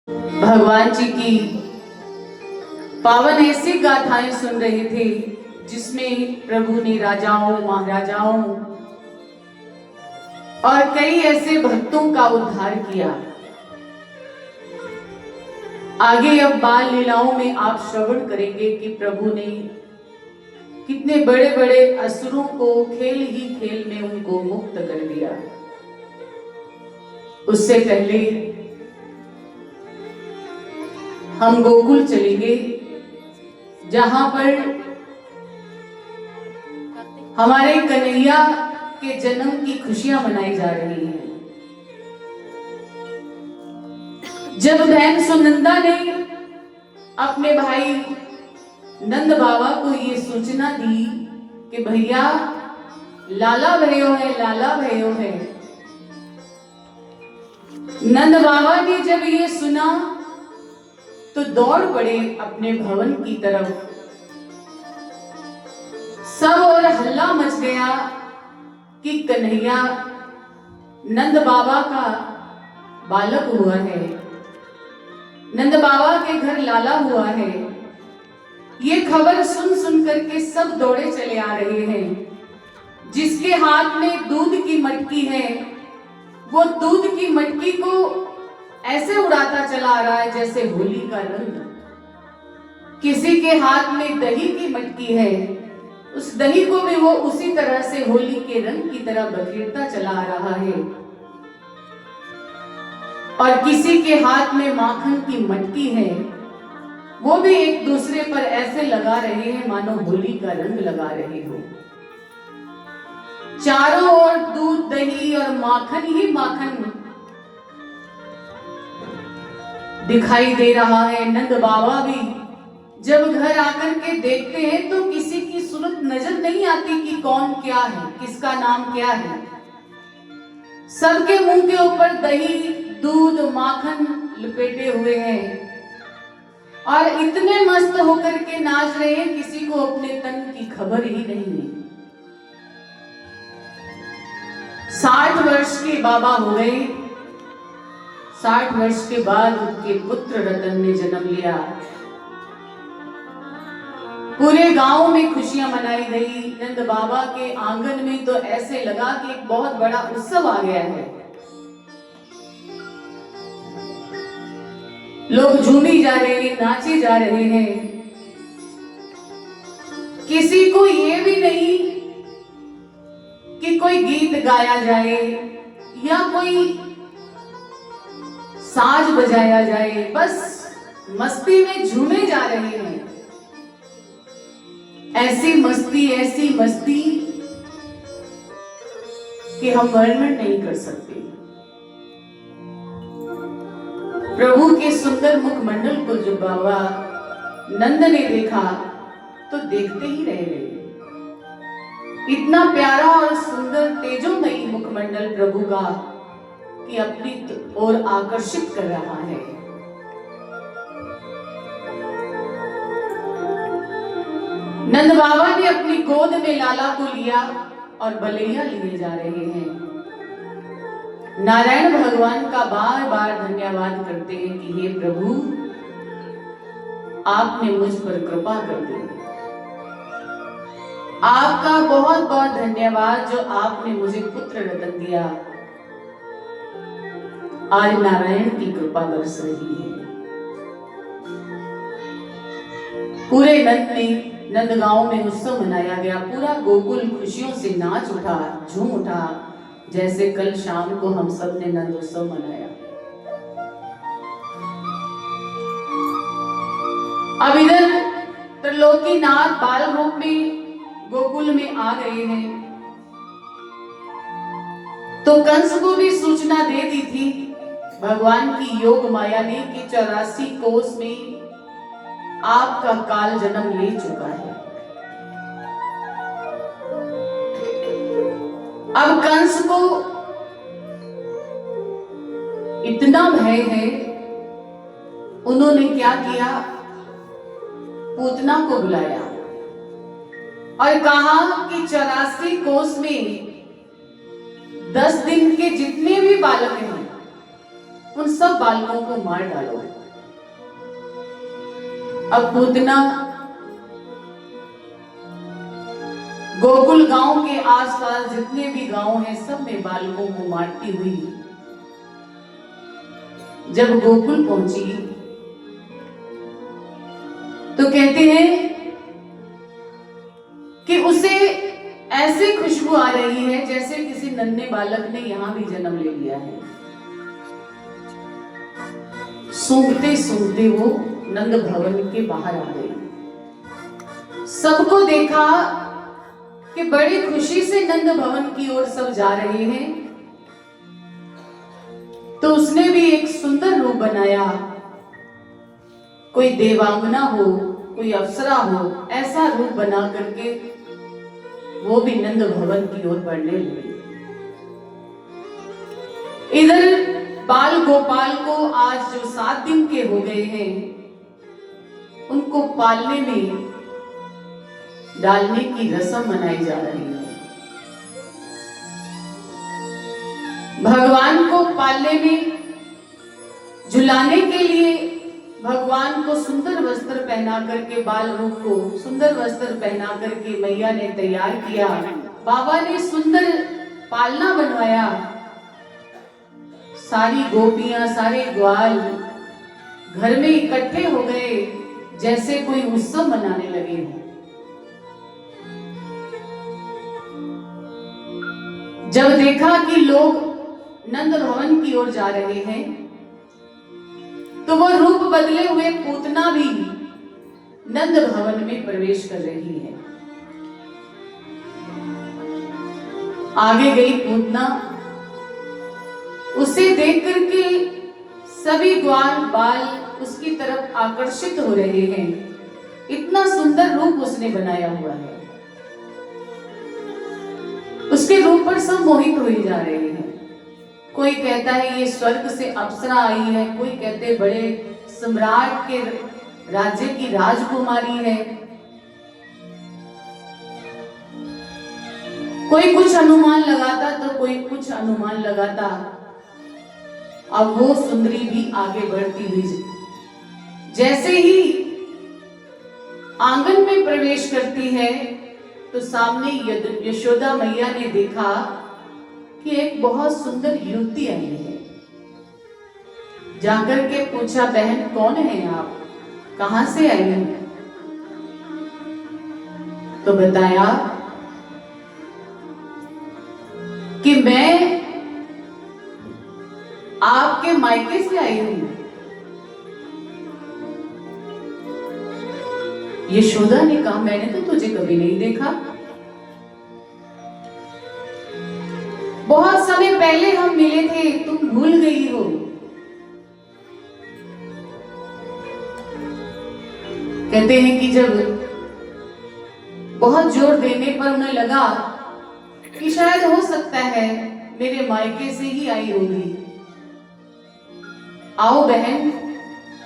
भगवान जी की पावन ऐसी गाथाएं सुन रहे थे जिसमें प्रभु ने राजाओं, महाराजाओं और कई ऐसे भक्तों का उद्धार किया। आगे अब बाल लीलाओं में आप श्रवण करेंगे कि प्रभु ने कितने बड़े बड़े असुरों को खेल ही खेल में उनको मुक्त कर दिया। उससे पहले हम गोकुल चलेंगे, जहां पर हमारे कन्हैया के जन्म की खुशियां मनाई जा रही हैं। जब बहन सुनंदा ने अपने भाई नंद बाबा को ये सूचना दी कि भैया लाला भयो है, लाला भयो है, नंद बाबा ने जब ये सुना तो दौड़ पड़े अपने भवन की तरफ। सब और हल्ला मच गया कि कन्हैया नंद बाबा का बालक हुआ है, नंद बाबा के घर लाला हुआ है। ये खबर सुन सुन करके सब दौड़े चले आ रहे हैं। जिसके हाथ में दूध की मटकी है वो दूध की मटकी को ऐसे उड़ाता चला आ रहा है जैसे होली का रंग। किसी के हाथ में दही की मटकी है, उस दही को भी वो उसी तरह से होली के रंग की तरह बखेरता चला आ रहा है। और किसी के हाथ में माखन की मटकी है, वो भी एक दूसरे पर ऐसे लगा रहे हैं मानो होली का रंग लगा रहे हो। चारों ओर दूध, दही और माखन ही माखन दिखाई दे रहा है। नंद बाबा भी जब घर आकर के देखते हैं तो किसी की सूरत नजर नहीं आती कि कौन क्या है, किसका नाम क्या है। सबके मुंह के ऊपर दही, दूध, माखन लपेटे हुए हैं और इतने मस्त होकर के नाच रहे हैं, किसी को अपने तन की खबर ही नहीं है। 60 वर्ष के बाबा हो गए। 60 वर्ष के बाद उनके पुत्र रतन ने जन्म लिया। पूरे गांव में खुशियां मनाई गई। नंद बाबा के आंगन में तो ऐसे लगा कि एक बहुत बड़ा उत्सव आ गया है। लोग झूमी जा रहे हैं, नाचे जा रहे हैं। किसी को ये भी नहीं कि कोई गीत गाया जाए या कोई साज बजाया जाए, बस मस्ती में झूमे जा रहे हैं। ऐसी मस्ती कि हम वर्णन नहीं कर सकते। प्रभु के सुंदर मुखमंडल को जब बाबा नंद ने देखा तो देखते ही रह गए। इतना प्यारा और सुंदर तेजोमयी मुखमंडल प्रभु का कि अपनी ओर आकर्षित कर रहा है। नंद बाबा ने अपनी गोद में लाला को लिया और बलैया लिए जा रहे हैं। नारायण भगवान का बार बार धन्यवाद करते हैं कि हे प्रभु, आपने मुझ पर कृपा कर दी। आपका बहुत बहुत धन्यवाद जो आपने मुझे पुत्र रतन दिया। आज नारायण की कृपा बरस रही है। पूरे नंदगांव में उत्सव मनाया गया। पूरा गोकुल खुशियों से नाच उठा, झूम उठा, जैसे कल शाम को हम सब ने नंदोत्सव मनाया। अब इधर त्रिलोकीनाथ बाल रूप में गोकुल में आ गए हैं तो कंस को भी सूचना दे दी थी भगवान की योग माया ने कि 84 कोस में आपका काल जन्म ले चुका है। अब कंस को इतना भय है, उन्होंने क्या किया, पूतना को बुलाया और कहा कि 84 कोस में 10 दिन के जितने भी बालक हैं उन सब बालकों को मार डालो। अब पूतना गोकुल गांव के आसपास जितने भी गांव हैं सब में बालकों को मारती हुई जब गोकुल पहुंची तो कहते हैं कि उसे ऐसी खुशबू आ रही है जैसे किसी नन्हे बालक ने यहां भी जन्म ले लिया है। सूंघते सूंघते वो नंद भवन के बाहर आ गई। सबको देखा कि बड़ी खुशी से नंद भवन की ओर सब जा रहे हैं, तो उसने भी एक सुंदर रूप बनाया। कोई देवांगना हो, कोई अप्सरा हो, ऐसा रूप बना करके वो भी नंद भवन की ओर बढ़ने लगी। इधर बाल गोपाल को आज जो 7 दिन के हो गए हैं, उनको पालने में डालने की रस्म मनाई जा रही है। भगवान को पालने में झुलाने के लिए भगवान को सुंदर वस्त्र पहना करके, बाल रूप को सुंदर वस्त्र पहना करके मैया ने तैयार किया। बाबा ने सुंदर पालना बनवाया। सारी गोपियां, सारे ग्वाल घर में इकट्ठे हो गए जैसे कोई उत्सव मनाने लगे हों। जब देखा कि लोग नंद भवन की ओर जा रहे हैं तो वो रूप बदले हुए पूतना भी नंद भवन में प्रवेश कर रही है। आगे गई पूतना, उसे देख करके सभी ग्वाल बाल उसकी तरफ आकर्षित हो रहे हैं। इतना सुंदर रूप उसने बनाया हुआ है, उसके रूप पर सब मोहित हो ही जा रहे हैं। कोई कहता है ये स्वर्ग से अप्सरा आई है, कोई कहते बड़े सम्राट के राज्य की राजकुमारी है, कोई कुछ अनुमान लगाता तो कोई कुछ अनुमान लगाता। अब वो सुंदरी भी आगे बढ़ती हुई जैसे ही आंगन में प्रवेश करती है तो सामने यशोदा मैया ने देखा कि एक बहुत सुंदर युवती आई है। जाकर के पूछा, बहन कौन है आप, कहां से आई हैं? तो बताया कि मैं आपके मायके से आई हूं। यशोदा ने कहा, मैंने तो तुझे कभी नहीं देखा। बहुत समय पहले हम मिले थे, तुम भूल गई हो। कहते हैं कि जब बहुत जोर देने पर उन्हें लगा कि शायद हो सकता है मेरे मायके से ही आई होगी। आओ बहन,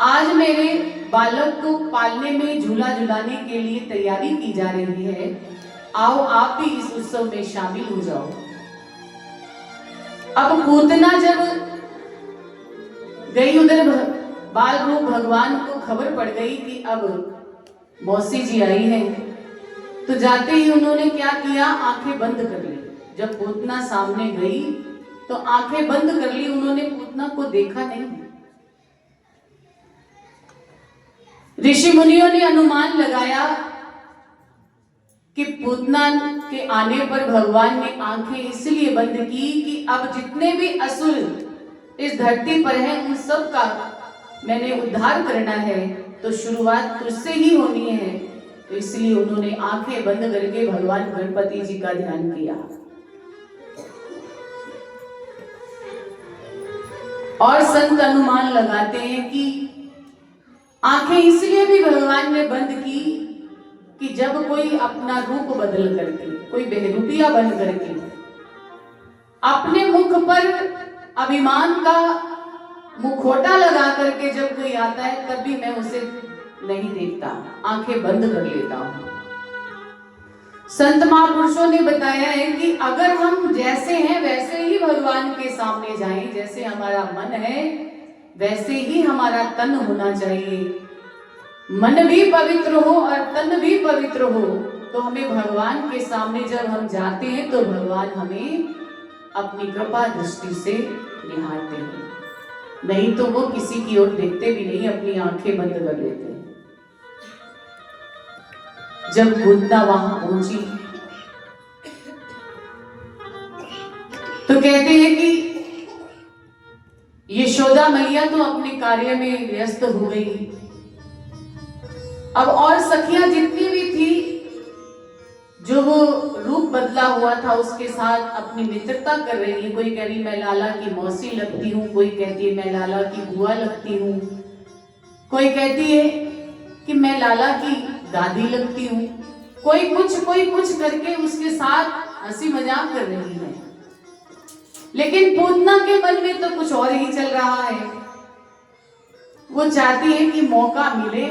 आज मेरे बालक को पालने में झूला झुलाने के लिए तैयारी की जा रही है। आओ आप भी इस उत्सव में शामिल हो जाओ। अब पूतना जब गई उधर, बाल रूप भगवान को खबर पड़ गई कि अब मौसी जी आई हैं, तो जाते ही उन्होंने क्या किया, आंखें बंद कर ली। जब पूतना सामने गई तो आंखें बंद कर ली, उन्होंने पूतना को देखा नहीं। ऋषि मुनियों ने अनुमान लगाया कि पूतना के आने पर भगवान ने आंखें इसलिए बंद की कि अब जितने भी असुर इस धरती पर हैं उन सब का मैंने उद्धार करना है, तो शुरुआत तुझसे ही होनी है। तो इसलिए उन्होंने आंखें बंद करके भगवान गणपति जी का ध्यान किया। और संत अनुमान लगाते हैं कि आंखें इसलिए भी भगवान ने बंद की कि जब कोई अपना रूप बदल करके, कोई बहरूपिया बन करके अपने मुख पर अभिमान का मुखौटा लगा करके जब कोई आता है, तब भी मैं उसे नहीं देखता, आंखें बंद कर लेता हूं। संत महापुरुषों ने बताया है कि अगर हम जैसे हैं वैसे ही भगवान के सामने जाएं, जैसे हमारा मन है वैसे ही हमारा तन होना चाहिए। मन भी पवित्र हो और तन भी पवित्र हो, तो हमें भगवान के सामने जब हम जाते हैं तो भगवान हमें अपनी कृपा दृष्टि से निहारते हैं, नहीं तो वो किसी की ओर देखते भी नहीं, अपनी आंखें बंद कर लेते हैं। जब पूतना वहां पहुंची तो कहते हैं कि यशोदा मैया तो अपने कार्य में व्यस्त हो गई। अब और सखियां जितनी भी थी, जो वो रूप बदला हुआ था उसके साथ अपनी मित्रता कर रही है। कोई कह रही मैं लाला की मौसी लगती हूँ, कोई कहती है मैं लाला की बुआ लगती हूँ, कोई कहती है कि मैं लाला की दादी लगती हूँ, कोई कुछ करके उसके साथ हंसी मजाक कर रही है। लेकिन पूतना के मन में तो कुछ और ही चल रहा है। वो चाहती है कि मौका मिले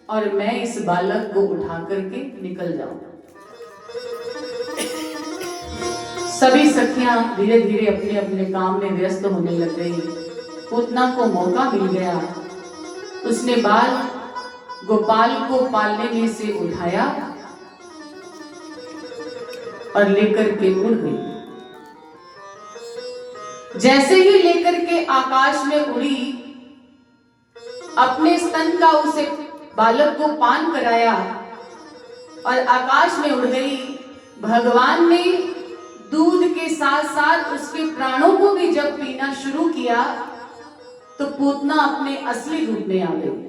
और मैं इस बालक को उठा करके निकल जाऊं। सभी सखियां धीरे धीरे अपने अपने काम में व्यस्त होने लग गई। पूतना को मौका मिल गया, उसने बाल गोपाल को पालने में से उठाया और लेकर के उड़ गई। जैसे ही लेकर के आकाश में उड़ी, अपने स्तन का उसे बालक को पान कराया और आकाश में उड़ गई। भगवान ने दूध के साथ साथ उसके प्राणों को भी जब पीना शुरू किया तो पूतना अपने असली रूप में आ गई।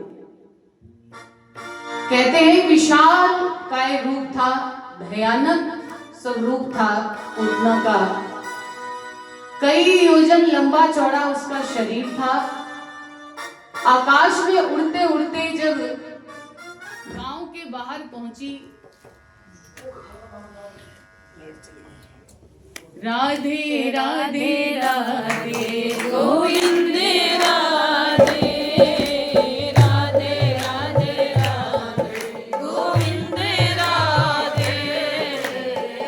कहते हैं विशाल काय रूप था, भयानक स्वरूप था पूतना का। कई योजन लंबा चौड़ा उसका शरीर था। आकाश में उड़ते उड़ते जब गांव के बाहर पहुंची, राधे राधे राधे गोविंद राधे, राधे राधे राधे गोविंद राधे,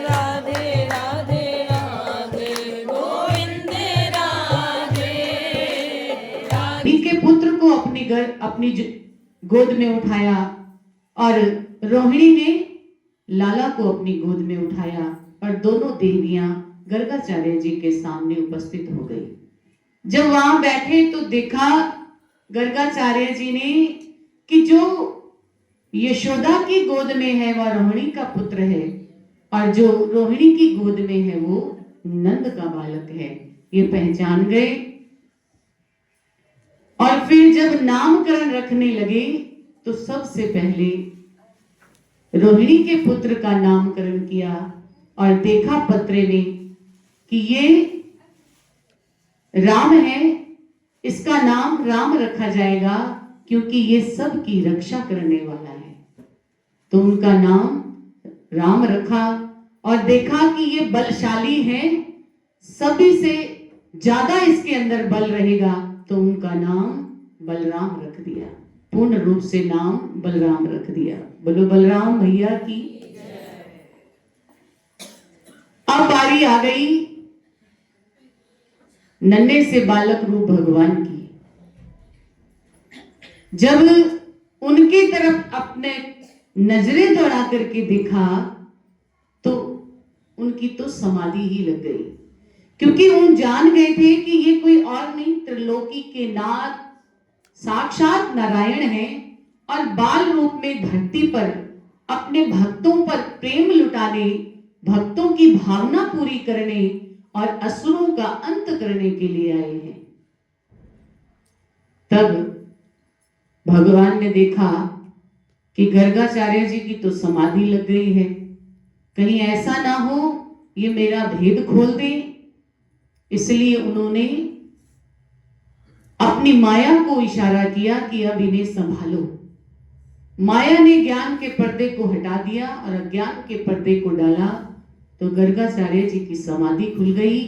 राधे राधे राधे गोविंद राधे। के पुत्र को अपनी गोद में उठाया और रोहिणी ने लाला को अपनी गोद में उठाया और दोनों देवियां गर्गाचार्य जी के सामने उपस्थित हो गई। जब वहां बैठे तो देखा गर्गाचार्य जी ने कि जो यशोदा की गोद में है वह रोहिणी का पुत्र है और जो रोहिणी की गोद में है वो नंद का बालक है, ये पहचान गए। और फिर जब नामकरण रखने लगे तो सबसे पहले रोहिणी के पुत्र का नामकरण किया और देखा पत्रे में कि ये राम है, इसका नाम राम रखा जाएगा क्योंकि ये सब की रक्षा करने वाला है। तो उनका नाम राम रखा और देखा कि ये बलशाली है, सभी से ज्यादा इसके अंदर बल रहेगा, तो उनका नाम बलराम रख दिया। पूर्ण रूप से नाम बलराम रख दिया। बोलो बलराम भैया की। अब बारी आ गई नन्हे से बालक रूप भगवान की। जब उनकी तरफ अपने नजरें दौड़ा करके देखा तो उनकी तो समाधि ही लग गई, क्योंकि उन जान गए थे कि ये कोई और नहीं, त्रिलोकी के नाथ साक्षात नारायण है और बाल रूप में धरती पर अपने भक्तों पर प्रेम लुटाने, भक्तों की भावना पूरी करने और असुरों का अंत करने के लिए आए हैं। तब भगवान ने देखा कि गर्गाचार्य जी की तो समाधि लग गई है, कहीं ऐसा ना हो ये मेरा भेद खोल दे, इसलिए उन्होंने अपनी माया को इशारा किया कि अब इन्हें संभालो। माया ने ज्ञान के पर्दे को हटा दिया और अज्ञान के पर्दे को डाला, तो गर्गाचार्य जी की समाधि खुल गई।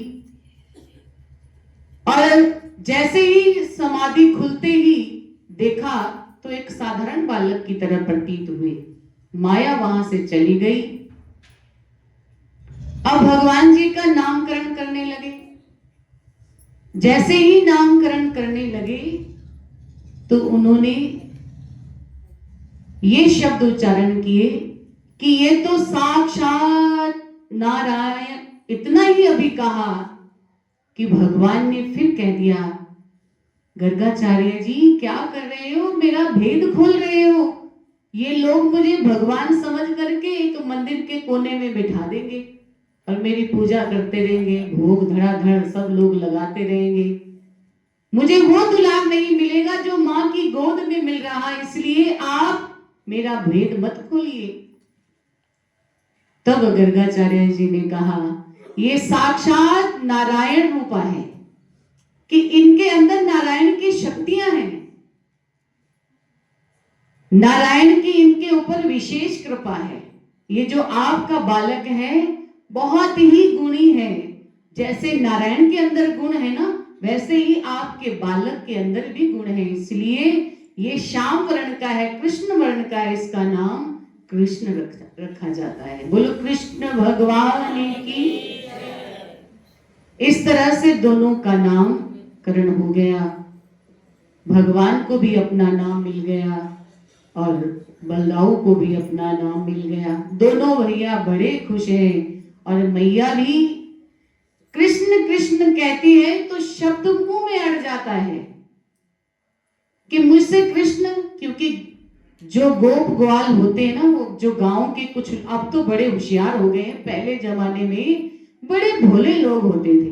और जैसे ही समाधि खुलते ही देखा तो एक साधारण बालक की तरह प्रतीत हुए, माया वहां से चली गई। अब भगवान जी का नामकरण करने लगे। जैसे ही नामकरण करने लगे तो उन्होंने ये शब्द उच्चारण किए कि ये तो साक्षात नारायण। इतना ही अभी कहा कि भगवान ने फिर कह दिया, गर्गाचार्य जी क्या कर रहे हो, मेरा भेद खोल रहे हो। ये लोग मुझे भगवान समझ करके एक मंदिर के कोने में बिठा देंगे और मेरी पूजा करते रहेंगे, भोग धड़ाधड़ सब लोग लगाते रहेंगे। मुझे वो दुलार नहीं मिलेगा जो माँ की गोद में मिल रहा, इसलिए आप मेरा भेद मत खोलिए। तब गर्गाचार्य जी ने कहा, ये साक्षात नारायण रूपा है कि इनके अंदर नारायण की शक्तियां हैं, नारायण की इनके ऊपर विशेष कृपा है। ये जो आपका बालक है बहुत ही गुणी है, जैसे नारायण के अंदर गुण है ना, वैसे ही आपके बालक के अंदर भी गुण है। इसलिए ये श्याम वर्ण का है, कृष्ण वर्ण का है, इसका नाम कृष्ण रखा जाता है। बोलो कृष्ण भगवान की। इस तरह से दोनों का नाम करण हो गया, भगवान को भी अपना नाम मिल गया और बलदाऊ को भी अपना नाम मिल गया। दोनों भैया बड़े खुश हैं और मैया भी कृष्ण कृष्ण कहती है तो शब्द मुंह में अड़ जाता है कि मुझसे कृष्ण, क्योंकि जो गोप ग्वाल होते हैं ना, वो जो गांव के कुछ, अब तो बड़े होशियार हो गए हैं, पहले जमाने में बड़े भोले लोग होते थे,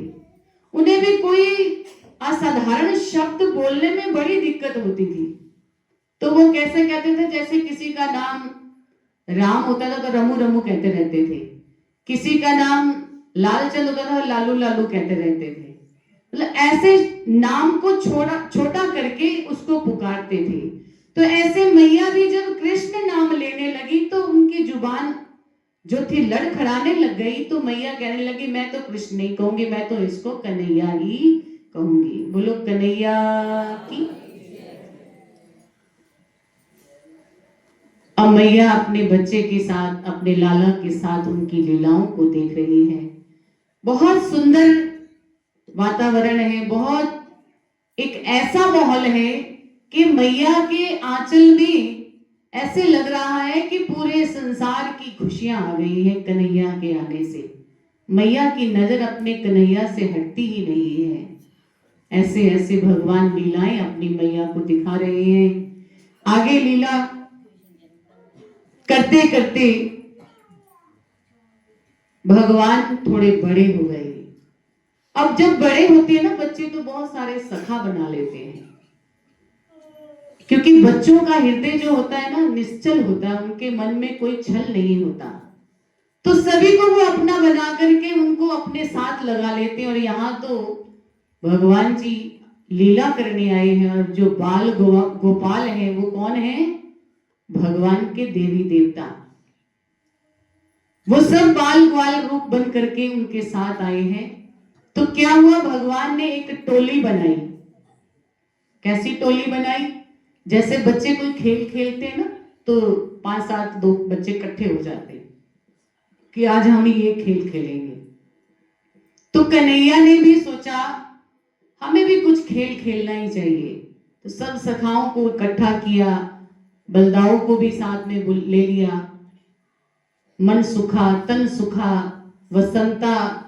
उन्हें भी कोई असाधारण शब्द बोलने में बड़ी दिक्कत होती थी। तो वो कैसे कहते थे, जैसे किसी का नाम राम होता था तो रमू रमू कहते रहते थे, किसी का नाम लालचंद होता था लालू लालू कहते रहते थे। मतलब ऐसे नाम को छोटा करके उसको पुकारते थे। तो ऐसे मैया भी जब कृष्ण नाम लेने लगी तो उनकी जुबान जो थी लड़खड़ाने लग गई। तो मैया कहने लगी, मैं तो कृष्ण नहीं कहूंगी, मैं तो इसको कन्हैया ही कहूंगी। बोलो कन्हैया की। अब मैया अपने बच्चे के साथ, अपने लाला के साथ उनकी लीलाओं को देख रही है। बहुत सुंदर वातावरण है, बहुत एक ऐसा माहौल है कि मैया के आंचल में ऐसे लग रहा है कि पूरे संसार की खुशियां आ गई हैं कन्हैया के आने से। मैया की नजर अपने कन्हैया से हटती ही नहीं है। ऐसे ऐसे भगवान लीलाएं अपनी मैया को दिखा रहे हैं। आगे लीला करते करते भगवान थोड़े बड़े हो गए। अब जब बड़े होते हैं ना बच्चे तो बहुत सारे सखा बना लेते हैं, क्योंकि बच्चों का हृदय जो होता है ना निश्चल होता है, उनके मन में कोई छल नहीं होता। तो सभी को वो अपना बना करके उनको अपने साथ लगा लेते हैं। और यहाँ तो भगवान जी लीला करने आए हैं और जो बाल गोपाल हैं वो कौन है, भगवान के देवी देवता। वो सब बाल ग्वाल रूप बन करके उनके साथ आए हैं। तो क्या हुआ, भगवान ने एक टोली बनाई। कैसी टोली बनाई, जैसे बच्चे कोई खेल खेलते हैं ना तो 5-7 दो बच्चे इकट्ठे हो जाते हैं कि आज हम ये खेल खेलेंगे। तो कन्हैया ने भी सोचा हमें भी कुछ खेल खेलना ही चाहिए। तो सब सखाओं को इकट्ठा किया, बलदाऊ को भी साथ में ले लिया। मन सुखा, तन सुखा, वसंता,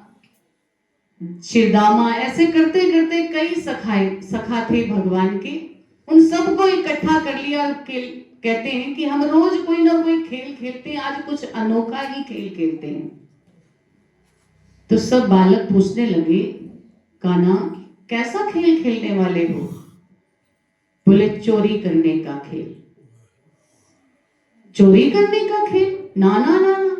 शिरदामा, ऐसे करते करते कई सखा थे भगवान के, उन सबको इकट्ठा कर लिया। कहते हैं कि हम रोज कोई ना कोई खेल खेलते हैं, आज कुछ अनोखा ही खेल खेलते हैं। तो सब बालक पूछने लगे, कान्हा कैसा खेल खेलने वाले हो? बोले चोरी करने का खेल। चोरी करने का खेल? ना ना ना ना।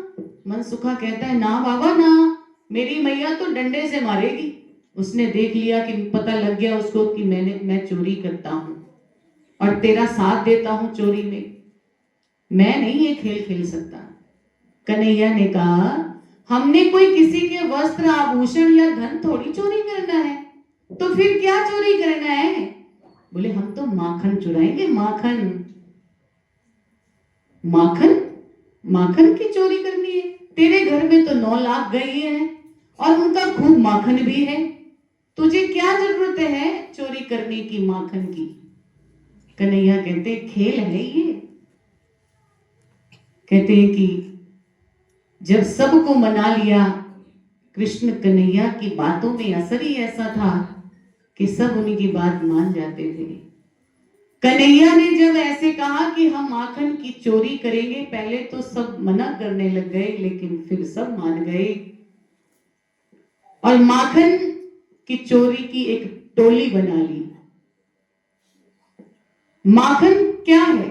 मनसुखा कहता है, ना बाबा ना, मेरी मैया तो डंडे से मारेगी। उसने देख लिया कि पता लग गया उसको कि मैं चोरी करता हूं और तेरा साथ देता हूं चोरी में, मैं नहीं ये खेल खेल सकता। कन्हैया ने कहा, हमने कोई किसी के वस्त्र आभूषण या धन थोड़ी चोरी करना है, तो फिर क्या चोरी करना है? बोले हम तो माखन चुराएंगे, माखन। माखन? माखन की चोरी करनी है? तेरे घर में तो 9 लाख गई है और उनका खूब माखन भी है, तुझे क्या जरूरत है चोरी करने की माखन की। कन्हैया कहते खेल है ये। कहते हैं कि जब सबको मना लिया, कृष्ण कन्हैया की बातों में असर ही ऐसा था कि सब उनकी बात मान जाते थे। कन्हैया ने जब ऐसे कहा कि हम माखन की चोरी करेंगे, पहले तो सब मना करने लग गए, लेकिन फिर सब मान गए और माखन की चोरी की एक टोली बना ली। माखन क्या है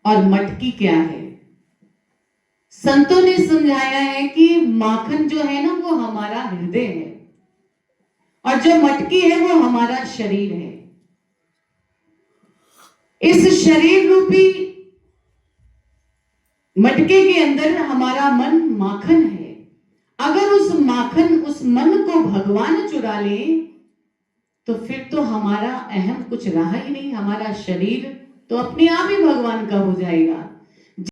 और मटकी क्या है? संतों ने समझाया है कि माखन जो है ना वो हमारा हृदय है और जो मटकी है वो हमारा शरीर है। इस शरीर रूपी मटके के अंदर हमारा मन माखन है। अगर उस माखन, उस मन को भगवान चुरा ले तो फिर तो हमारा अहम कुछ रहा ही नहीं। हमारा शरीर तो अपने आप ही भगवान का हो जाएगा।